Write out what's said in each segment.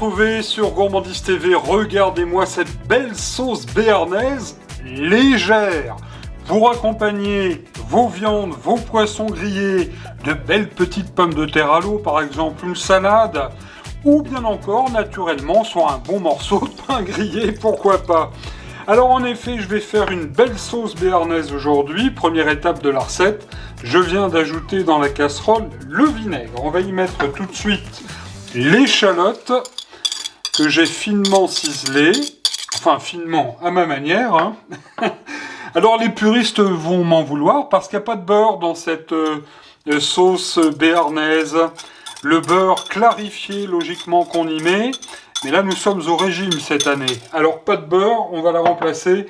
retrouver sur Gourmandise TV. Regardez-moi cette belle sauce béarnaise légère pour accompagner vos viandes, vos poissons grillés, de belles petites pommes de terre à l'eau, par exemple une salade, ou bien encore, naturellement, sur un bon morceau de pain grillé, pourquoi pas. Alors en effet, je vais faire une belle sauce béarnaise aujourd'hui. Première étape de la recette, je viens d'ajouter dans la casserole le vinaigre. On va y mettre tout de suite l'échalote que j'ai finement ciselée, enfin finement à ma manière. Hein. Alors les puristes vont m'en vouloir parce qu'il n'y a pas de beurre dans cette sauce béarnaise. Le beurre clarifié logiquement qu'on y met. Mais là, nous sommes au régime cette année. Alors, pas de beurre, on va la remplacer,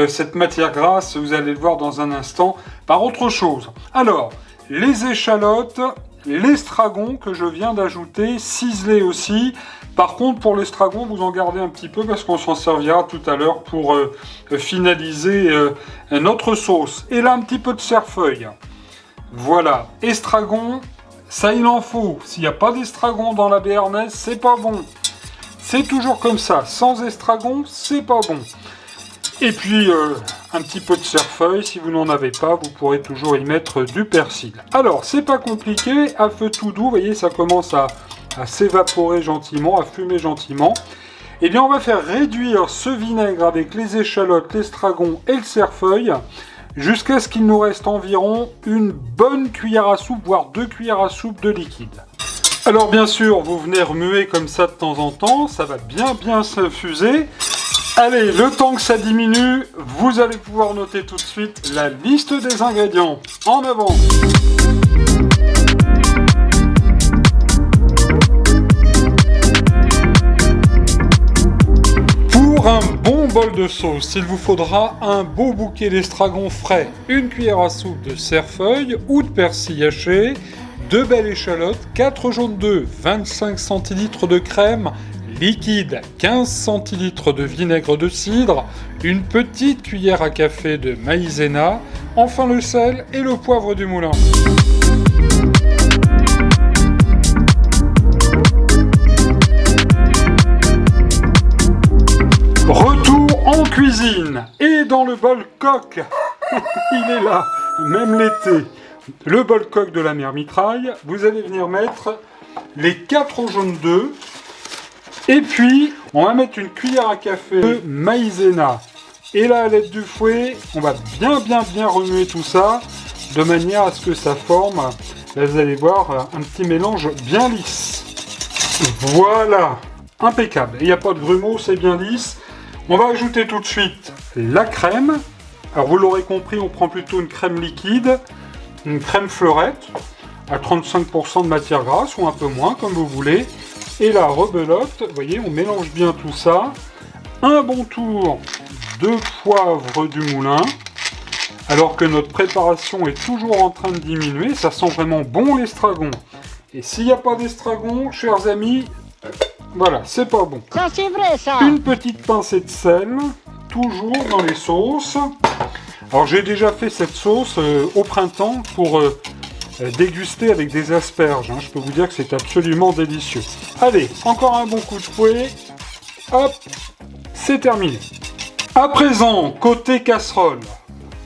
cette matière grasse, vous allez le voir dans un instant, par autre chose. Alors, les échalotes, l'estragon que je viens d'ajouter, ciselé aussi. Par contre, pour l'estragon, vous en gardez un petit peu parce qu'on s'en servira tout à l'heure pour finaliser notre sauce. Et là, un petit peu de cerfeuil. Voilà, estragon, ça il en faut. S'il n'y a pas d'estragon dans la béarnaise, c'est pas bon. C'est toujours comme ça, sans estragon, c'est pas bon. Et puis, un petit peu de cerfeuil, si vous n'en avez pas, vous pourrez toujours y mettre du persil. Alors, c'est pas compliqué, à feu tout doux, vous voyez, ça commence à s'évaporer gentiment, à fumer gentiment. Eh bien, on va faire réduire ce vinaigre avec les échalotes, l'estragon et le cerfeuil, jusqu'à ce qu'il nous reste environ une bonne cuillère à soupe, voire 2 cuillères à soupe de liquide. Alors bien sûr, vous venez remuer comme ça de temps en temps, ça va bien s'infuser. Allez, le temps que ça diminue, vous allez pouvoir noter tout de suite la liste des ingrédients. En avant! Pour un bon bol de sauce, il vous faudra un beau bouquet d'estragon frais, une cuillère à soupe de cerfeuil ou de persil haché, 2 belles échalotes, 4 jaunes d'œufs, 25 centilitres de crème liquide, 15 centilitres de vinaigre de cidre, une petite cuillère à café de maïzena, enfin le sel et le poivre du moulin. Retour en cuisine et dans le bol coq, il est là, même l'été. Le bol coq de la mère mitraille, vous allez venir mettre les 4 jaunes d'œufs et puis on va mettre une cuillère à café de maïzena. Et là, à l'aide du fouet, on va bien remuer tout ça de manière à ce que ça forme, là vous allez voir, un petit mélange bien lisse. Voilà, impeccable. Il n'y a pas de grumeaux, c'est bien lisse. On va ajouter tout de suite la crème. Alors vous l'aurez compris, on prend plutôt une crème liquide. Une crème fleurette à 35% de matière grasse ou un peu moins comme vous voulez. Et la rebelote, vous voyez, on mélange bien tout ça. Un bon tour de poivre du moulin. Alors que notre préparation est toujours en train de diminuer, ça sent vraiment bon l'estragon. Et s'il n'y a pas d'estragon, chers amis, voilà, c'est pas bon. Ça c'est vrai ça. Une petite pincée de sel, toujours dans les sauces. Alors j'ai déjà fait cette sauce au printemps pour déguster avec des asperges. Hein. Je peux vous dire que c'est absolument délicieux. Allez, encore un bon coup de fouet. Hop, c'est terminé. À présent, côté casserole.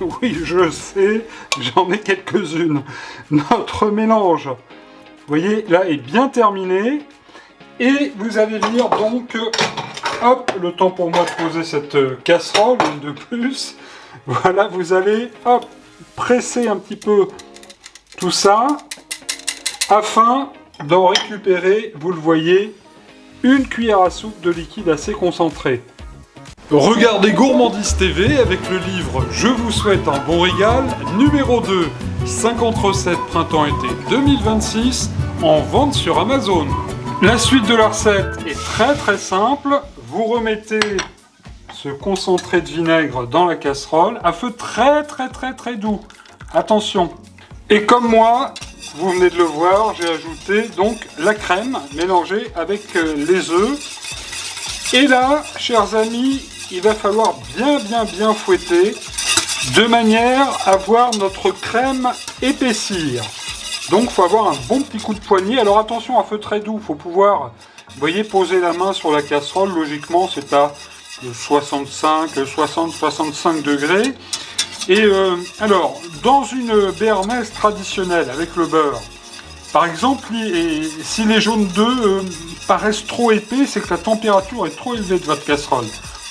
Oui, je sais, j'en ai quelques-unes. Notre mélange, vous voyez, là est bien terminé. Et vous allez venir donc, hop, le temps pour moi de poser cette casserole, une de plus. Voilà, vous allez hop, presser un petit peu tout ça afin d'en récupérer, vous le voyez, une cuillère à soupe de liquide assez concentré. Regardez Gourmandise TV avec le livre Je vous souhaite un bon régal, numéro 2, 50 recettes printemps-été 2026, en vente sur Amazon. La suite de la recette est très simple, vous remettez ce concentré de vinaigre dans la casserole à feu très doux. Attention. Et comme moi, vous venez de le voir, j'ai ajouté donc la crème mélangée avec les œufs. Et là, chers amis, il va falloir bien fouetter de manière à voir notre crème épaissir. Donc il faut avoir un bon petit coup de poignet. Alors attention, à feu très doux, il faut pouvoir Vous voyez, poser la main sur la casserole, logiquement, c'est à 60-65 degrés. Et alors, dans une béarnaise traditionnelle avec le beurre, par exemple, si les jaunes d'œufs paraissent trop épais, c'est que la température est trop élevée de votre casserole.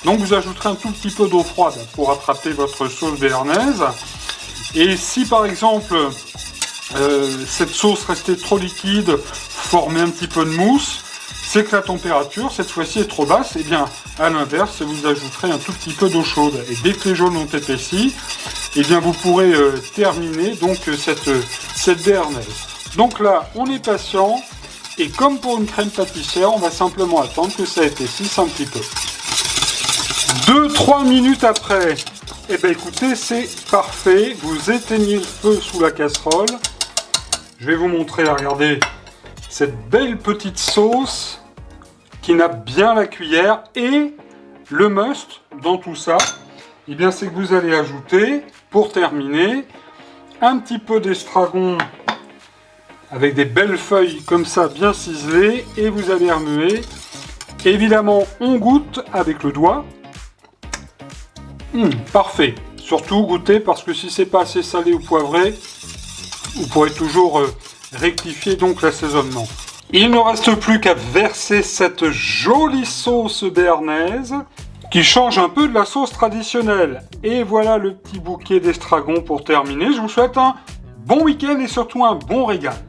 Donc vous ajouterez un tout petit peu d'eau froide pour attraper votre sauce béarnaise. Et si par exemple cette sauce restait trop liquide, formait un petit peu de mousse, c'est que la température cette fois-ci est trop basse. Et bien à l'inverse, vous ajouterez un tout petit peu d'eau chaude. Et dès que les jaunes ont épaissi, et bien vous pourrez terminer donc cette béarnaise. Donc là, on est patient, et comme pour une crème pâtissière, on va simplement attendre que ça épaississe un petit peu. 2-3 minutes après, eh bien écoutez, c'est parfait. Vous éteignez le feu sous la casserole. Je vais vous montrer, regardez, cette belle petite sauce qui nappe bien la cuillère. Et le must dans tout ça, eh bien c'est que vous allez ajouter, pour terminer, un petit peu d'estragon avec des belles feuilles comme ça bien ciselées, et vous allez remuer. Évidemment, on goûte avec le doigt. Parfait. Surtout goûtez, parce que si c'est pas assez salé ou poivré, vous pourrez toujours rectifier donc l'assaisonnement. Il ne reste plus qu'à verser cette jolie sauce béarnaise qui change un peu de la sauce traditionnelle. Et voilà le petit bouquet d'estragon pour terminer. Je vous souhaite un bon week-end et surtout un bon régal.